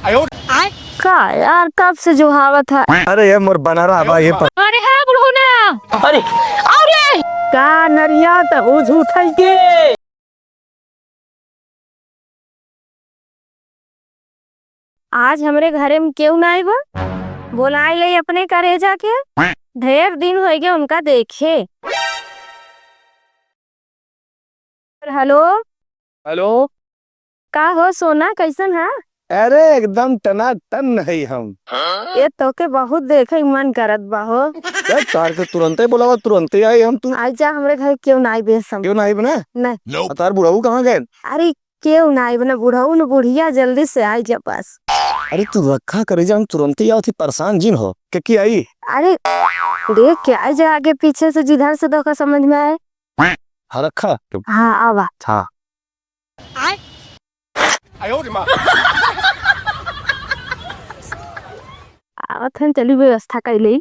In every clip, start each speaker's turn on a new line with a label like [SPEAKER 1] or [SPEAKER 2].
[SPEAKER 1] का यार कब से जो हावत है।
[SPEAKER 2] अरे ये मोर बना रहा बा ये पर।
[SPEAKER 1] अरे है बुढ़ऊ ने। अरे का नरिया तो वो झूठ है के। आज हमरे घरे में क्यों ना आइबा? बोलाए ले अपने करे जाके। ढेर दिन हो गए उनका देखे। Hello
[SPEAKER 2] hello.
[SPEAKER 1] का हो सोना कैसन है?
[SPEAKER 2] अरे एकदम टना टन है हम।
[SPEAKER 1] ये तो के बहुत देखे मन करत बा हो।
[SPEAKER 2] यार तार के तुरंत ही बोला तुरंत ही आए हम। तू
[SPEAKER 1] आज जा हमरे घर क्यों ना आइबे सम।
[SPEAKER 2] क्यों नहीं बना?
[SPEAKER 1] नहीं
[SPEAKER 2] तार बुढ़ाऊ कहाँ गए?
[SPEAKER 1] अरे क्यों ना आइबे ना बुढ़ऊ न बुढ़िया जल्दी से आई जा पास।
[SPEAKER 2] अरे तू रखा करे जा हम तुरंत ही आओ। परेशान जिन हो क्या आई?
[SPEAKER 1] अरे देख के आ जा आगे पीछे से जिधर से देखो समझ में आए।
[SPEAKER 2] हाँ रखा।
[SPEAKER 1] हाँ आवा।
[SPEAKER 2] हाँ
[SPEAKER 1] आवत हम चली व्यवस्था कर ली।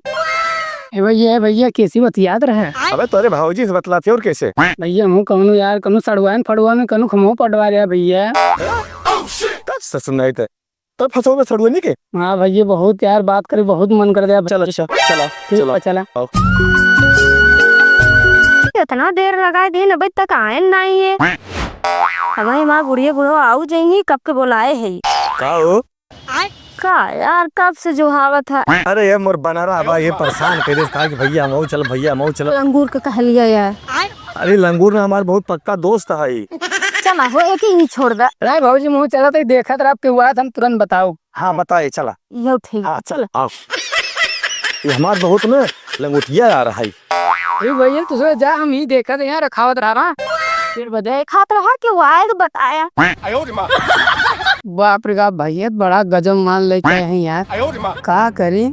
[SPEAKER 3] भैया कैसी बात याद रहे?
[SPEAKER 2] अबे तोरे भाऊजी से बतलाते और कैसे?
[SPEAKER 3] भैया मुँह कहूँ यार कनु सड़वान फड़वा में कनु खमो पटवा रहा भैया।
[SPEAKER 2] तब से सुनाई थे तब फंसो में सड़ुआ नहीं के।
[SPEAKER 3] हाँ भैया बहुत यार बात करे बहुत मन कर दिया।
[SPEAKER 2] चलो चला
[SPEAKER 3] चलो चला।
[SPEAKER 1] इतना देर लगा दिन अभी तक आए नहीं है। हमारी माँ बुढ़िया बुढ़ो आऊ जाएंगी कब के बुलाए है।
[SPEAKER 2] का हो?
[SPEAKER 1] का यार कब से जो हावत है।
[SPEAKER 2] अरे ये मोर बना रहा बा ये परेशान कर दे। कहा कि भैया मऊ चलो।
[SPEAKER 1] अंगूर का कह लिया यार।
[SPEAKER 2] अरे लंगूर में हमारा बहुत पक्का दोस्त है।
[SPEAKER 1] चला हो एक ही छोड़ दा।
[SPEAKER 3] राय भाजी मुँह चला तो देखा था आपके हुआ हम तुरंत बताओ।
[SPEAKER 2] हाँ बताए चला।
[SPEAKER 1] यो ठीक।
[SPEAKER 2] हाँ चल आओ। ये हमार बहुत न लंगोटिया आ रहा है।
[SPEAKER 3] भैया तुझे जा हम ही देखा यहाँ रखावत रहा
[SPEAKER 1] फिर बधाई खात रहा कि वो आए तो बताया।
[SPEAKER 3] बाप रे बाप भैया बड़ा गजब मान लेते हैं यार। का करी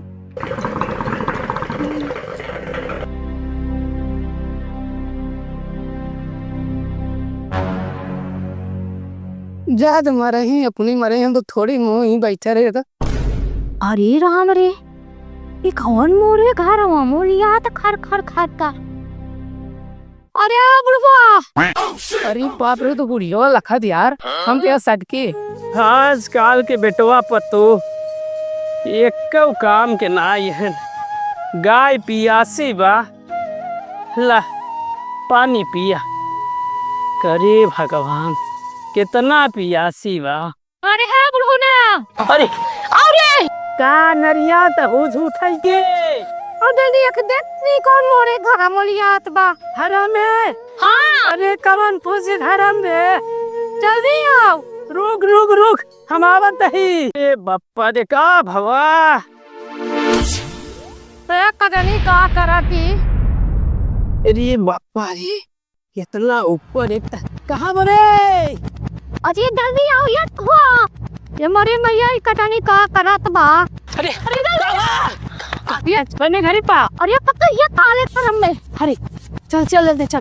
[SPEAKER 3] जा मरे ही अपनी मरे हम तो थोड़ी मुँह ही बैठे रहे तो।
[SPEAKER 1] अरे राम रे ये कौन मोरे घर मोरिया तो खर खर खाता। अरे बुढ़वा।
[SPEAKER 3] अरे बाप रे तो बुढ़िया लखत यार हम तो यार सटके।
[SPEAKER 4] आजकल के बेटवा पतो एक काम के ना है। गाय पियासी बा ला पानी पिया। करे भगवान कितना पियासी बा।
[SPEAKER 1] अरे है बुढ़ऊ ने।
[SPEAKER 4] अरे
[SPEAKER 1] का नरिया तो वो झूठ है के। अरे देख देखनी कौन मोरे घर मोलियात बा। हराम है। हाँ अरे कवन पूछे हराम में। जल्दी आओ।
[SPEAKER 4] रुक हम आवत ही। ए बप्पा दे का भवा
[SPEAKER 1] तो कदनी का करती।
[SPEAKER 4] अरे बप्पा रे कितना ऊपर एक कहाँ बने।
[SPEAKER 1] अरे जल्दी आओ यार हुआ। ये मरे मैया कटानी का करत बा।
[SPEAKER 4] अरे
[SPEAKER 1] ये बने घरे पा। अरे पक्का ये काले परम में। अरे चल जल्दी चल।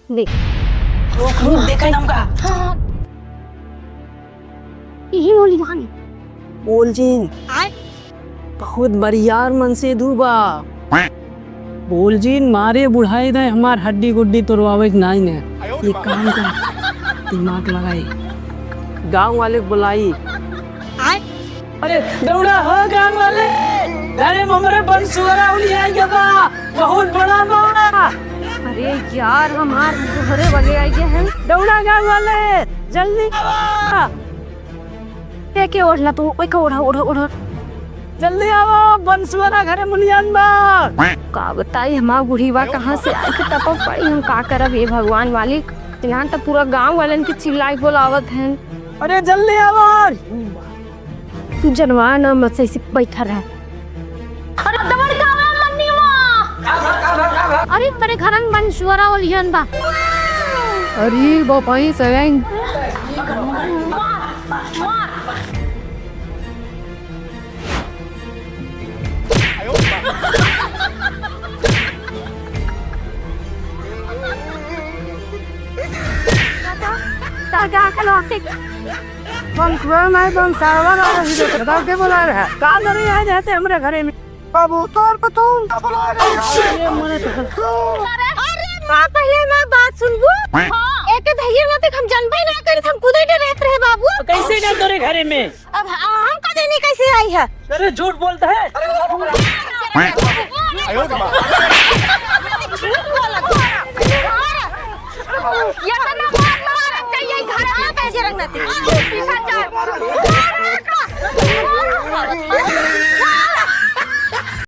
[SPEAKER 1] देख
[SPEAKER 4] देखा हमका
[SPEAKER 1] यही बोली कहानी।
[SPEAKER 4] बोल जीन बहुत बरियार मन से दूबा। बोल जीन मारे बुढ़ाई दे हमार हड्डी गुड्डी तोड़वावे नहीं ने। ये काम कर दिमाग लगाई गांव वाले बुलाई। अरे दौड़ा हो गांव वाले। अरे ममरे बंसुरा उली आई गया बहुत बड़ा मारा।
[SPEAKER 1] अरे यार हमार घरे वाले आई गए हैं।
[SPEAKER 4] दौड़ा गांव वाले जल्दी
[SPEAKER 1] के ओढ़ला तू ओए का ओढ़
[SPEAKER 4] जल्दी आओ बंसुरा घरे मुनियान बा।
[SPEAKER 1] का बताई हमार बुढ़ी बा कहाँ से आई के टपक पड़ी। हम का करब हे भगवान वाली। यहाँ तो पूरा गांव वालन के चिल्लाई बोलावत हैं।
[SPEAKER 4] अरे जल्दी आओ।
[SPEAKER 1] तू जनवा न मत से इसे बैठा रहा। अरे तेरे घरन बंसुरा ओलियन बा।
[SPEAKER 3] अरे बापाई सवें
[SPEAKER 1] तागा खलो के
[SPEAKER 4] बंसुरा नहीं बंसावा ना ही के बुला रहा है। का नहीं आए जाते हमारे घरे में। बाबू तोर को तुम बुला रहे हो।
[SPEAKER 1] पहले मैं बात सुनबू। एक धैर्य मत हम जानबे ना करे हम खुदे डरत रहे बाबू।
[SPEAKER 4] कैसे भी ना तेरे घरे में।
[SPEAKER 1] अब हम का देने कैसे आई है?
[SPEAKER 4] अरे झूठ बोलता है।
[SPEAKER 1] ये तो ना मार चाहिए घर में कैसे रखना थी?